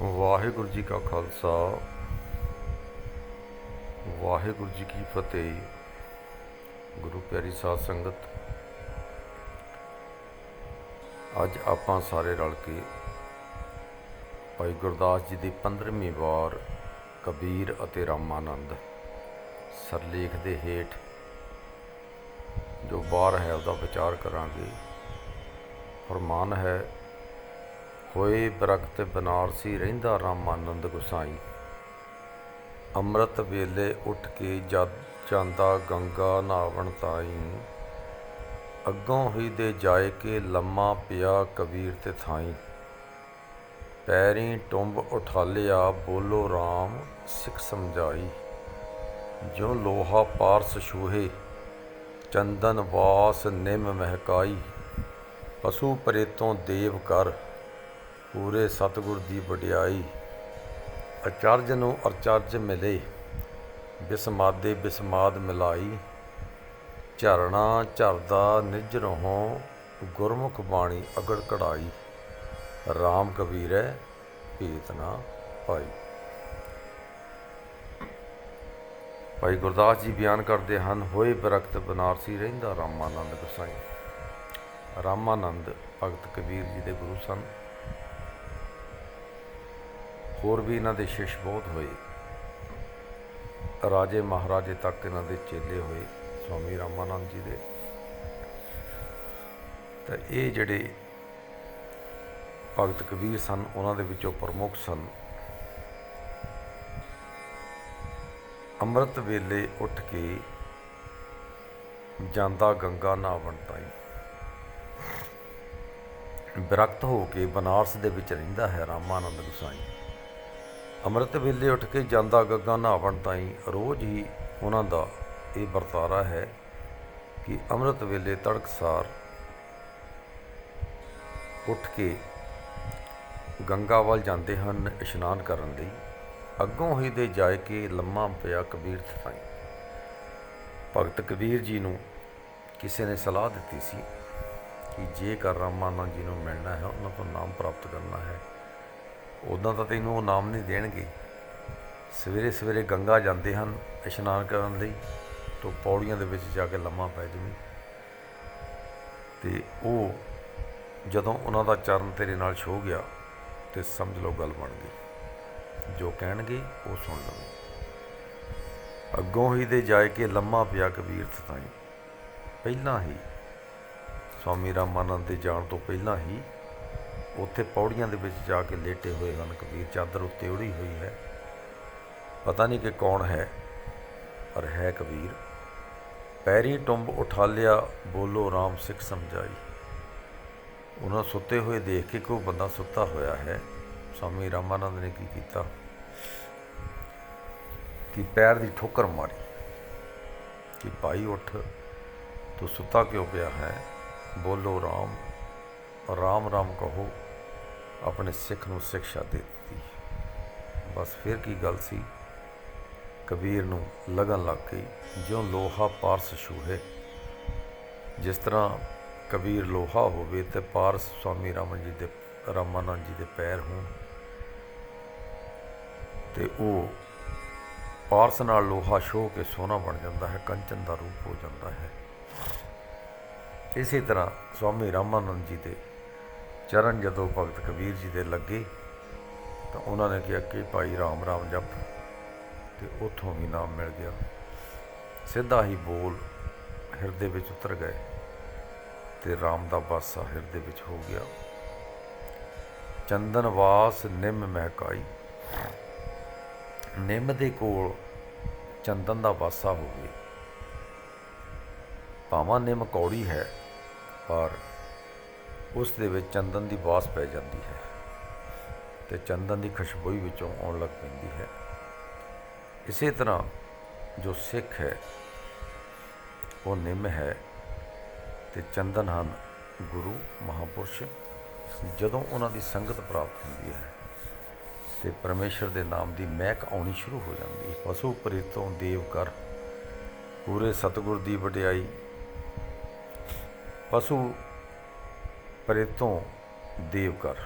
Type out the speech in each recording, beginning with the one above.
ਵਾਹਿਗੁਰੂ ਜੀ ਕਾ ਖਾਲਸਾ ਵਾਹਿਗੁਰੂ ਜੀ ਕੀ ਫਤਿਹ। ਗੁਰੂ ਪਿਆਰੀ ਸਾਧ ਸੰਗਤ, ਅੱਜ ਆਪਾਂ ਸਾਰੇ ਰਲ ਕੇ ਭਾਈ ਗੁਰਦਾਸ ਜੀ ਦੀ 15ਵੀਂ ਵਾਰ ਕਬੀਰ ਅਤੇ ਰਾਮਾਨੰਦ ਸਰਲੇਖ ਦੇ ਹੇਠ ਜੋ ਵਾਰ ਹੈ ਉਹਦਾ ਵਿਚਾਰ ਕਰਾਂਗੇ। ਫਰਮਾਨ ਹੈ, ਹੋਏ ਬਰਖਤ ਬਨਾਰਸੀ ਰਹਿੰਦਾ ਰਾਮਾਨੰਦ ਗੁਸਾਈ। ਅੰਮ੍ਰਿਤ ਵੇਲੇ ਉੱਠ ਕੇ ਜਦ ਜਾਂਦਾ ਗੰਗਾ ਨਹਾਵਣ ਤਾਈਂ। ਅੱਗੋਂ ਹੀ ਦੇ ਜਾਏ ਕੇ ਲੰਮਾ ਪਿਆ ਕਬੀਰ ਤੇ ਥਾਈਂ। ਪੈਰੀਂ ਟੁੰਬ ਉਠਾਲਿਆ ਬੋਲੋ ਰਾਮ ਸਿੱਖ ਸਮਝਾਈ। ਜਿਉ ਲੋਹਾ ਪਾਰਸ ਛੂਹੇ ਚੰਦਨ ਵਾਸ ਨਿਮ ਮਹਿਕਾਈ। ਪਸ਼ੂ ਪਰੇਤੋਂ ਦੇਵ ਕਰ ਪੂਰੇ ਸਤਿਗੁਰ ਦੀ ਵਡਿਆਈ। ਅਚਰਜ ਨੂੰ ਅਚਰਜ ਮਿਲੇ ਬਿਸਮਾਦੇ ਬਿਸਮਾਦ ਮਿਲਾਈ। ਝਰਣਾ ਝਰਦਾ ਨਿਜ ਰਹੁ ਗੁਰਮੁਖ ਬਾਣੀ ਅਗੜ ਕਢਾਈ। ਰਾਮ ਕਬੀਰੈ ਭੇਤ ਨਾ ਪਾਈ। ਭਾਈ ਗੁਰਦਾਸ ਜੀ ਬਿਆਨ ਕਰਦੇ ਹਨ, ਹੋਏ ਬਰਖਤ ਬਨਾਰਸੀ ਰਹਿੰਦਾ ਰਾਮਾਨੰਦ ਗੁਸਾਈ। ਰਾਮਾਨੰਦ ਭਗਤ ਕਬੀਰ ਜੀ ਦੇ ਗੁਰੂ ਸਨ। ਹੋਰ ਵੀ ਇਹਨਾਂ ਦੇ ਸ਼ਿਸ਼ ਬਹੁਤ ਹੋਏ। ਰਾਜੇ ਮਹਾਰਾਜੇ ਤੱਕ ਇਹਨਾਂ ਦੇ ਚੇਲੇ ਹੋਏ ਸਵਾਮੀ ਰਾਮਾਨੰਦ ਜੀ ਦੇ। ਤਾਂ ਇਹ ਜਿਹੜੇ ਭਗਤ ਕਬੀਰ ਸਨ ਉਹਨਾਂ ਦੇ ਵਿੱਚੋਂ ਪ੍ਰਮੁੱਖ ਸਨ। ਅੰਮ੍ਰਿਤ ਵੇਲੇ ਉੱਠ ਕੇ ਜਾਂਦਾ ਗੰਗਾ ਨਹਾਵਣ ਤਾਈਂ। ਵਿਰਕਤ ਹੋ ਕੇ ਬਨਾਰਸ ਦੇ ਵਿੱਚ ਰਹਿੰਦਾ ਹੈ ਰਾਮਾਨੰਦ ਗੁਸਾਈ। ਅੰਮ੍ਰਿਤ ਵੇਲੇ ਉੱਠ ਕੇ ਜਾਂਦਾ ਗੰਗਾ ਨਹਾਵਣ ਤਾਈਂ। ਰੋਜ਼ ਹੀ ਉਹਨਾਂ ਦਾ ਇਹ ਵਰਤਾਰਾ ਹੈ ਕਿ ਅੰਮ੍ਰਿਤ ਵੇਲੇ ਤੜਕਸਾਰ ਉੱਠ ਕੇ ਗੰਗਾ ਵੱਲ ਜਾਂਦੇ ਹਨ ਇਸ਼ਨਾਨ ਕਰਨ ਲਈ। ਅੱਗੋਂ ਹੀ ਦੇ ਜਾਏ ਕੇ ਲੰਮਾ ਪਿਆ ਕਬੀਰ ਥਾਈਂ। ਭਗਤ ਕਬੀਰ ਜੀ ਨੂੰ ਕਿਸੇ ਨੇ ਸਲਾਹ ਦਿੱਤੀ ਸੀ ਕਿ ਜੇਕਰ ਰਾਮਾਨੰਦ ਜੀ ਨੂੰ ਮਿਲਣਾ ਹੈ, ਉਹਨਾਂ ਤੋਂ ਨਾਮ ਪ੍ਰਾਪਤ ਕਰਨਾ ਹੈ, ਉੱਦਾਂ ਤਾਂ ਤੈਨੂੰ ਉਹ ਨਾਮ ਨਹੀਂ ਦੇਣਗੇ। ਸਵੇਰੇ ਸਵੇਰੇ ਗੰਗਾ ਜਾਂਦੇ ਹਨ ਇਸ਼ਨਾਨ ਕਰਨ ਲਈ, ਤਾਂ ਪੌੜੀਆਂ ਦੇ ਵਿੱਚ ਜਾ ਕੇ ਲੰਮਾ ਪੈ ਜਾਵੀਂ। ਅਤੇ ਉਹ ਜਦੋਂ ਉਹਨਾਂ ਦਾ ਚਰਨ ਤੇਰੇ ਨਾਲ ਛੋਹ ਗਿਆ ਤਾਂ ਸਮਝ ਲਓ ਗੱਲ ਬਣ ਗਈ। ਜੋ ਕਹਿਣਗੇ ਉਹ ਸੁਣ ਲਵੀਂ। ਅੱਗੋਂ ਹੀ ਦੇ ਜਾਏ ਕੇ ਲੰਮਾ ਪਿਆ ਕਬੀਰ ਥਾਈਂ। ਪਹਿਲਾਂ ਹੀ ਸਵਾਮੀ ਰਾਮਾਨੰਦ ਦੇ ਜਾਣ ਤੋਂ ਪਹਿਲਾਂ ਹੀ ਉੱਥੇ ਪੌੜੀਆਂ ਦੇ ਵਿੱਚ ਜਾ ਕੇ ਲੇਟੇ ਹੋਏ ਹਨ ਕਬੀਰ। ਚਾਦਰ ਉੱਤੇ ਉੜੀ ਹੋਈ ਹੈ, ਪਤਾ ਨਹੀਂ ਕਿ ਕੌਣ ਹੈ, ਪਰ ਹੈ ਕਬੀਰ। ਪੈਰੀਂ ਟੁੰਬ ਉਠਾਲਿਆ ਬੋਲੋ ਰਾਮ ਸਿੱਖ ਸਮਝਾਈ। ਉਹਨਾਂ ਸੁੱਤੇ ਹੋਏ ਦੇਖ ਕੇ ਕੋਈ ਬੰਦਾ ਸੁੱਤਾ ਹੋਇਆ ਹੈ। ਸਵਾਮੀ ਰਾਮਾਨੰਦ ਨੇ ਕੀ ਕੀਤਾ ਕਿ ਪੈਰ ਦੀ ਠੋਕਰ ਮਾਰੀ ਕਿ ਭਾਈ ਉੱਠ, ਤੂੰ ਸੁੱਤਾ ਕਿਉਂ ਪਿਆ ਹੈ? ਬੋਲੋ ਰਾਮ, ਰਾਮ ਰਾਮ ਕਹੋ। ਆਪਣੇ ਸਿੱਖ ਨੂੰ ਸਿਕਸ਼ਾ ਦੇ ਦਿੱਤੀ। ਬਸ ਫਿਰ ਕੀ ਗੱਲ ਸੀ, ਕਬੀਰ ਨੂੰ ਲਗਨ ਲੱਗ ਗਈ। ਜਿਉਂ ਲੋਹਾ ਪਾਰਸ ਛੂਹੇ, ਜਿਸ ਤਰ੍ਹਾਂ ਕਬੀਰ ਲੋਹਾ ਹੋਵੇ ਅਤੇ ਪਾਰਸ ਸਵਾਮੀ ਰਾਮਾਨੰਦ ਜੀ ਦੇ ਪੈਰ ਹੋਣ, ਅਤੇ ਉਹ ਪਾਰਸ ਨਾਲ ਲੋਹਾ ਛੋਹ ਕੇ ਸੋਨਾ ਬਣ ਜਾਂਦਾ ਹੈ, ਕੰਚਨ ਦਾ ਰੂਪ ਹੋ ਜਾਂਦਾ ਹੈ। ਇਸੇ ਤਰ੍ਹਾਂ ਸਵਾਮੀ ਰਾਮਾਨੰਦ ਜੀ ਦੇ ਚਰਨ ਜਦੋਂ ਭਗਤ ਕਬੀਰ ਜੀ ਦੇ ਲੱਗੇ ਤਾਂ ਉਹਨਾਂ ਨੇ ਕਿਹਾ ਕਿ ਭਾਈ ਰਾਮ ਰਾਮ ਜਪ, ਅਤੇ ਉੱਥੋਂ ਵੀ ਨਾਮ ਮਿਲ ਗਿਆ। ਸਿੱਧਾ ਹੀ ਬੋਲ ਹਿਰਦੇ ਵਿੱਚ ਉਤਰ ਗਏ ਅਤੇ ਰਾਮ ਦਾ ਵਾਸਾ ਹਿਰਦੇ ਵਿੱਚ ਹੋ ਗਿਆ। ਚੰਦਨ ਵਾਸ ਨਿੰਮ ਮਹਿਕਾਈ। ਨਿੰਮ ਦੇ ਕੋਲ ਚੰਦਨ ਦਾ ਵਾਸਾ ਹੋਵੇ। ਭਾਵਾਂ ਨਿੰਮ ਕੌੜੀ ਹੈ, ਪਰ ਉਸ ਦੇ ਵਿੱਚ ਚੰਦਨ ਦੀ ਵਾਸ ਪੈ ਜਾਂਦੀ ਹੈ ਅਤੇ ਚੰਦਨ ਦੀ ਖੁਸ਼ਬੂ ਵਿੱਚੋਂ ਆਉਣ ਲੱਗ ਪੈਂਦੀ ਹੈ। ਇਸੇ ਤਰ੍ਹਾਂ ਜੋ ਸਿੱਖ ਹੈ ਉਹ ਨਿੰਮ ਹੈ ਅਤੇ ਚੰਦਨ ਹਨ ਗੁਰੂ ਮਹਾਂਪੁਰਸ਼। ਜਦੋਂ ਉਹਨਾਂ ਦੀ ਸੰਗਤ ਪ੍ਰਾਪਤ ਹੁੰਦੀ ਹੈ ਅਤੇ ਪਰਮੇਸ਼ਰ ਦੇ ਨਾਮ ਦੀ ਮਹਿਕ ਆਉਣੀ ਸ਼ੁਰੂ ਹੋ ਜਾਂਦੀ ਹੈ। ਪਸ਼ੂ ਪਰੇਤੋਂ ਦੇਵ ਕਰ ਪੂਰੇ ਸਤਿਗੁਰ ਦੀ ਵਡਿਆਈ। ਪਸ਼ੂ ਪਰੇਤੋਂ ਦੇਵ ਕਰ,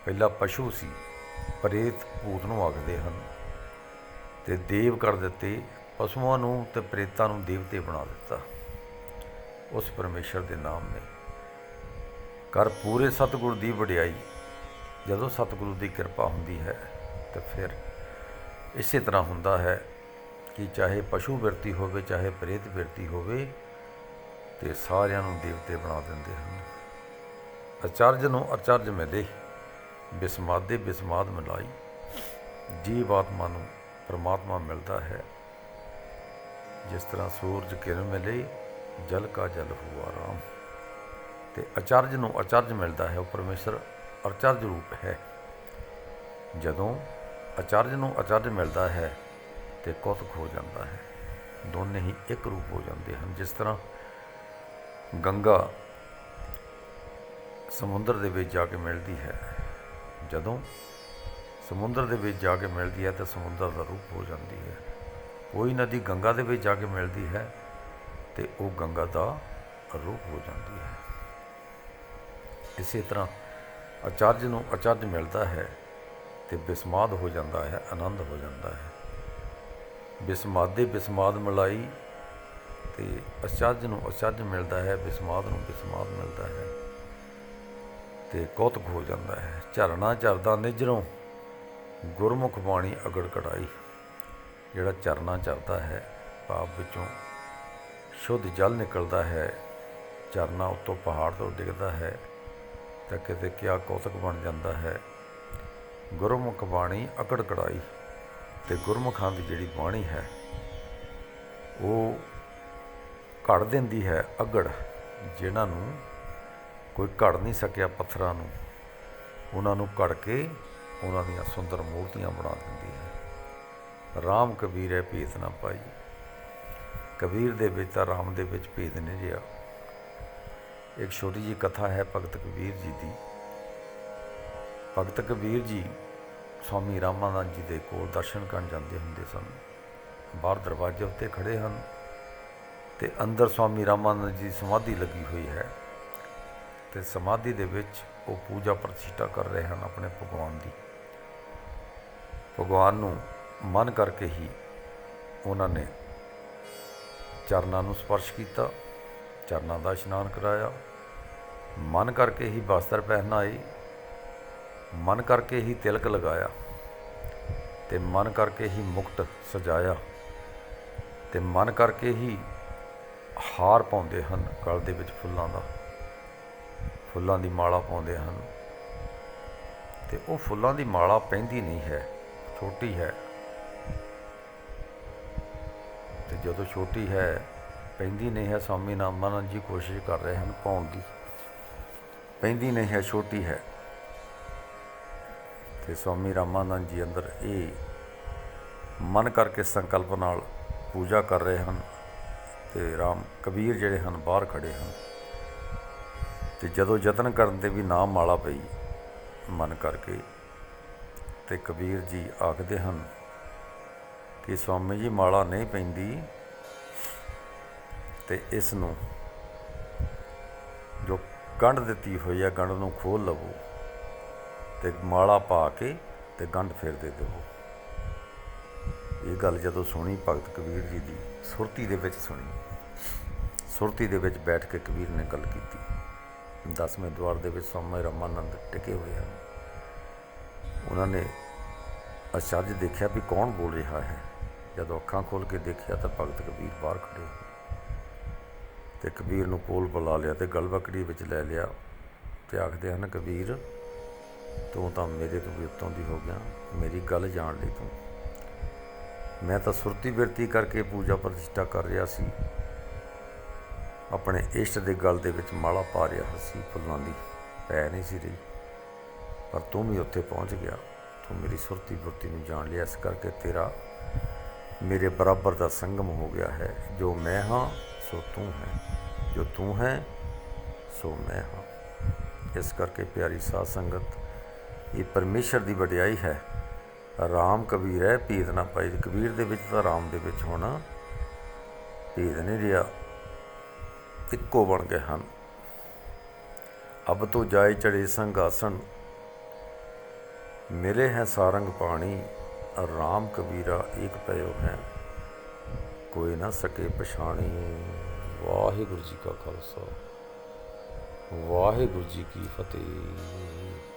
ਪਹਿਲਾਂ ਪਸ਼ੂ ਸੀ, ਪ੍ਰੇਤ ਭੂਤ ਨੂੰ ਆਖਦੇ ਹਨ, ਅਤੇ ਦੇਵ ਕਰ ਦਿੱਤੇ ਪਸ਼ੂਆਂ ਨੂੰ ਅਤੇ ਪ੍ਰੇਤਾਂ ਨੂੰ ਦੇਵਤੇ ਬਣਾ ਦਿੱਤਾ ਉਸ ਪਰਮੇਸ਼ਰ ਦੇ ਨਾਮ ਨੇ। ਕਰ ਪੂਰੇ ਸਤਿਗੁਰ ਦੀ ਵਡਿਆਈ। ਜਦੋਂ ਸਤਿਗੁਰੂ ਦੀ ਕਿਰਪਾ ਹੁੰਦੀ ਹੈ ਤਾਂ ਫਿਰ ਇਸੇ ਤਰ੍ਹਾਂ ਹੁੰਦਾ ਹੈ ਕਿ ਚਾਹੇ ਪਸ਼ੂ ਬਿਰਤੀ ਹੋਵੇ ਚਾਹੇ ਪ੍ਰੇਤ ਬਿਰਤੀ ਹੋਵੇ, ਅਤੇ ਸਾਰਿਆਂ ਨੂੰ ਦੇਵਤੇ ਬਣਾ ਦਿੰਦੇ ਹਨ। ਅਚਰਜ ਨੂੰ ਅਚਰਜ ਮਿਲੇ, ਬਿਸਮਾਦੇ ਬਿਸਮਾਦ ਮਿਲਾਈ। ਜੀਵ ਆਤਮਾ ਨੂੰ ਪਰਮਾਤਮਾ ਮਿਲਦਾ ਹੈ, ਜਿਸ ਤਰ੍ਹਾਂ ਸੂਰਜ ਕਿਰਨ ਮਿਲੇ ਜਲ ਕਾ ਜਲ ਹੁਆ ਰਾਮ। ਅਤੇ ਅਚਰਜ ਨੂੰ ਅਚਰਜ ਮਿਲਦਾ ਹੈ, ਉਹ ਪਰਮੇਸ਼ਰ ਅਚਰਜ ਰੂਪ ਹੈ। ਜਦੋਂ ਅਚਰਜ ਨੂੰ ਅਚਰਜ ਮਿਲਦਾ ਹੈ ਅਤੇ ਕੌਤਕ ਹੋ ਜਾਂਦਾ ਹੈ, ਦੋਨੇ ਹੀ ਇੱਕ ਰੂਪ ਹੋ ਜਾਂਦੇ ਹਨ। ਜਿਸ ਤਰ੍ਹਾਂ ਗੰਗਾ ਸਮੁੰਦਰ ਦੇ ਵਿੱਚ ਜਾ ਕੇ ਮਿਲਦੀ ਹੈ, ਜਦੋਂ ਸਮੁੰਦਰ ਦੇ ਵਿੱਚ ਜਾ ਕੇ ਮਿਲਦੀ ਹੈ ਤਾਂ ਸਮੁੰਦਰ ਦਾ ਰੂਪ ਹੋ ਜਾਂਦੀ ਹੈ। ਕੋਈ ਨਦੀ ਗੰਗਾ ਦੇ ਵਿੱਚ ਜਾ ਕੇ ਮਿਲਦੀ ਹੈ ਅਤੇ ਉਹ ਗੰਗਾ ਦਾ ਰੂਪ ਹੋ ਜਾਂਦੀ ਹੈ। ਇਸੇ ਤਰ੍ਹਾਂ ਅਚਰਜ ਨੂੰ ਅਚਰਜ ਮਿਲਦਾ ਹੈ ਅਤੇ ਬਿਸਮਾਦ ਹੋ ਜਾਂਦਾ ਹੈ, ਆਨੰਦ ਹੋ ਜਾਂਦਾ ਹੈ। ਬਿਸਮਾਦੇ ਬਿਸਮਾਦ ਮਿਲਾਈ, ਅਤੇ ਅਚਰਜ ਨੂੰ ਅਚਰਜ ਮਿਲਦਾ ਹੈ, ਬਿਸਮਾਦ ਨੂੰ ਬਿਸਮਾਦ ਮਿਲਦਾ ਹੈ, ਅਤੇ ਕੌਤਕ ਹੋ ਜਾਂਦਾ ਹੈ। ਝਰਨਾ ਝਰਦਾ ਨਿਜਰੋਂ ਗੁਰਮੁਖ ਬਾਣੀ ਅਗੜ ਕੜਾਈ। ਜਿਹੜਾ ਝਰਨਾ ਝਰਦਾ ਹੈ, ਭਾਵ ਵਿੱਚੋਂ ਸ਼ੁੱਧ ਜਲ ਨਿਕਲਦਾ ਹੈ, ਝਰਨਾ ਉੱਤੋਂ ਪਹਾੜ ਤੋਂ ਡਿੱਗਦਾ ਹੈ ਤਾਂ ਕਿਤੇ ਕਿਆ ਕੌਤਕ ਬਣ ਜਾਂਦਾ ਹੈ। ਗੁਰਮੁਖ ਬਾਣੀ ਅਗੜ ਕੜਾਈ। ਅਤੇ ਗੁਰਮੁਖਾਂ ਦੀ ਜਿਹੜੀ ਬਾਣੀ ਹੈ ਉਹ ਘੜ ਦਿੰਦੀ ਹੈ ਅਗੜ, ਜਿਨ੍ਹਾਂ ਨੂੰ ਕੋਈ ਘੜ ਨਹੀਂ ਸਕਿਆ ਪੱਥਰਾਂ ਨੂੰ, ਉਹਨਾਂ ਨੂੰ ਘੜ ਕੇ ਉਹਨਾਂ ਦੀਆਂ ਸੁੰਦਰ ਮੂਰਤੀਆਂ ਬਣਾ ਦਿੰਦੀ ਹੈ। ਰਾਮ ਕਬੀਰ ਹੈ ਭੇਤ ਨਾ ਪਾਈ। ਕਬੀਰ ਦੇ ਵਿੱਚ ਤਾਂ ਰਾਮ ਦੇ ਵਿੱਚ ਭੇਦ ਨਹੀਂ ਰਿਹਾ। ਇੱਕ ਛੋਟੀ ਜਿਹੀ ਕਥਾ ਹੈ ਭਗਤ ਕਬੀਰ ਜੀ ਦੀ। ਭਗਤ ਕਬੀਰ ਜੀ ਸਵਾਮੀ ਰਾਮਾਨੰਦ ਜੀ ਦੇ ਕੋਲ ਦਰਸ਼ਨ ਕਰਨ ਜਾਂਦੇ ਹੁੰਦੇ ਸਨ। ਬਾਹਰ ਦਰਵਾਜ਼ੇ ਉੱਤੇ ਖੜ੍ਹੇ ਹਨ ਅਤੇ ਅੰਦਰ ਸਵਾਮੀ ਰਾਮਾਨੰਦ ਜੀ ਦੀ ਸਮਾਧੀ ਲੱਗੀ ਹੋਈ ਹੈ, ਅਤੇ ਸਮਾਧੀ ਦੇ ਵਿੱਚ ਉਹ ਪੂਜਾ ਪ੍ਰਤਿਸ਼ਠਾ ਕਰ ਰਹੇ ਹਨ ਆਪਣੇ ਭਗਵਾਨ ਦੀ। ਭਗਵਾਨ ਨੂੰ ਮਨ ਕਰਕੇ ਹੀ ਉਹਨਾਂ ਨੇ ਚਰਨਾਂ ਨੂੰ ਸਪਰਸ਼ ਕੀਤਾ, ਚਰਨਾਂ ਦਾ ਇਸ਼ਨਾਨ ਕਰਾਇਆ, ਮਨ ਕਰਕੇ ਹੀ ਵਸਤਰ ਪਹਿਨਾਏ, ਮਨ ਕਰਕੇ ਹੀ ਤਿਲਕ ਲਗਾਇਆ, ਅਤੇ ਮਨ ਕਰਕੇ ਹੀ ਮੁਕਟ ਸਜਾਇਆ, ਅਤੇ ਮਨ ਕਰਕੇ ਹੀ ਹਾਰ ਪਾਉਂਦੇ ਹਨ ਗਲ ਦੇ ਵਿੱਚ ਫੁੱਲਾਂ ਦਾ, ਫੁੱਲਾਂ ਦੀ ਮਾਲਾ ਪਾਉਂਦੇ ਹਨ। ਅਤੇ ਉਹ ਫੁੱਲਾਂ ਦੀ ਮਾਲਾ ਪੈਂਦੀ ਨਹੀਂ ਹੈ, ਛੋਟੀ ਹੈ, ਅਤੇ ਜਦੋਂ ਛੋਟੀ ਹੈ ਪੈਂਦੀ ਨਹੀਂ ਹੈ, ਸਵਾਮੀ ਰਾਮਾਨੰਦ ਜੀ ਕੋਸ਼ਿਸ਼ ਕਰ ਰਹੇ ਹਨ ਪਾਉਣ ਦੀ, ਪੈਂਦੀ ਨਹੀਂ ਹੈ, ਛੋਟੀ ਹੈ। ਅਤੇ ਸਵਾਮੀ ਰਾਮਾਨੰਦ ਜੀ ਅੰਦਰ ਇਹ ਮਨ ਕਰਕੇ ਸੰਕਲਪ ਨਾਲ ਪੂਜਾ ਕਰ ਰਹੇ ਹਨ, ਅਤੇ ਰਾਮ ਕਬੀਰ ਜਿਹੜੇ ਹਨ ਬਾਹਰ ਖੜ੍ਹੇ ਹਨ। ਅਤੇ ਜਦੋਂ ਯਤਨ ਕਰਨ 'ਤੇ ਵੀ ਨਾ ਮਾਲਾ ਪਈ ਮਨ ਕਰਕੇ, ਅਤੇ ਕਬੀਰ ਜੀ ਆਖਦੇ ਹਨ ਕਿ ਸਵਾਮੀ ਜੀ ਮਾਲਾ ਨਹੀਂ ਪੈਂਦੀ, ਅਤੇ ਇਸ ਨੂੰ ਜੋ ਗੰਢ ਦਿੱਤੀ ਹੋਈ ਹੈ ਗੰਢ ਨੂੰ ਖੋਲ੍ਹ ਲਵੋ, ਅਤੇ ਮਾਲਾ ਪਾ ਕੇ ਅਤੇ ਗੰਢ ਫਿਰ ਦੇ ਦੇਵੋ। ਇਹ ਗੱਲ ਜਦੋਂ ਸੁਣੀ ਭਗਤ ਕਬੀਰ ਜੀ ਦੀ ਸੁਰਤੀ ਦੇ ਵਿੱਚ ਸੁਣੀ, ਸੁਰਤੀ ਦੇ ਵਿੱਚ ਬੈਠ ਕੇ ਕਬੀਰ ਨੇ ਗੱਲ ਕੀਤੀ। 10ਵੇਂ ਦੁਆਰ ਦੇ ਵਿੱਚ ਸਵਾਮੀ ਰਾਮਾਨੰਦ ਟਿਕੇ ਹੋਏ ਹਨ। ਉਹਨਾਂ ਨੇ ਅਚਰਜ ਦੇਖਿਆ ਵੀ ਕੌਣ ਬੋਲ ਰਿਹਾ ਹੈ। ਜਦੋਂ ਅੱਖਾਂ ਖੋਲ੍ਹ ਕੇ ਦੇਖਿਆ ਤਾਂ ਭਗਤ ਕਬੀਰ ਬਾਹਰ ਖੜ੍ਹੇ, ਅਤੇ ਕਬੀਰ ਨੂੰ ਕੋਲ ਬੁਲਾ ਲਿਆ ਅਤੇ ਗਲਵਕੜੀ ਵਿੱਚ ਲੈ ਲਿਆ, ਅਤੇ ਆਖਦੇ ਹਨ ਕਬੀਰ ਤੂੰ ਤਾਂ ਮੇਰੇ ਤੋਂ ਵੀ ਉੱਤੋਂ ਦੀ ਹੋ ਗਿਆ, ਮੇਰੀ ਗੱਲ ਜਾਣ ਲਈ ਤੂੰ। ਮੈਂ ਤਾਂ ਸੁਰਤੀ ਬਿਰਤੀ ਕਰਕੇ ਪੂਜਾ ਪ੍ਰਤਿਸ਼ਠਾ ਕਰ ਰਿਹਾ ਸੀ, ਆਪਣੇ ਇਸ਼ਟ ਦੇ ਗਲ ਦੇ ਵਿੱਚ ਮਾਲਾ ਪਾ ਰਿਹਾ ਸੀ, ਫੁੱਲਾਂ ਦੀ ਪੈ ਨਹੀਂ ਸੀ ਰਹੀ, ਪਰ ਤੂੰ ਵੀ ਉੱਥੇ ਪਹੁੰਚ ਗਿਆ, ਤੂੰ ਮੇਰੀ ਸੁਰਤੀ ਬਿਰਤੀ ਨੂੰ ਜਾਣ ਲਿਆ, ਇਸ ਕਰਕੇ ਤੇਰਾ ਮੇਰੇ ਬਰਾਬਰ ਦਾ ਸੰਗਮ ਹੋ ਗਿਆ ਹੈ। ਜੋ ਮੈਂ ਹਾਂ ਸੋ ਤੂੰ ਹੈ, ਜੋ ਤੂੰ ਹੈ ਸੋ ਮੈਂ ਹਾਂ। ਇਸ ਕਰਕੇ ਪਿਆਰੀ ਸਾਧ ਸੰਗਤ, ਇਹ ਪਰਮੇਸ਼ਰ ਦੀ ਵਡਿਆਈ ਹੈ। ਰਾਮ ਕਬੀਰ ਹੈ ਭੇਦ ਨਾ ਪਾਈ। ਕਬੀਰ ਦੇ ਵਿੱਚ ਤਾਂ ਰਾਮ ਦੇ ਵਿੱਚ ਹੋਣਾ ਭੇਦ ਨਹੀਂ ਰਿਹਾ, ਇੱਕੋ ਬਣ ਗਏ ਹਨ। ਅਬ ਤੋਂ ਜਾਏ ਚੜੇ ਸੰਘਾਸਣ, मिले हैं सारंग पाणी, राम कबीरा एक पयो है, कोई ना सके पछाणी। वाहिगुरू जी का खालसा, वाहिगुरू जी की फतेह।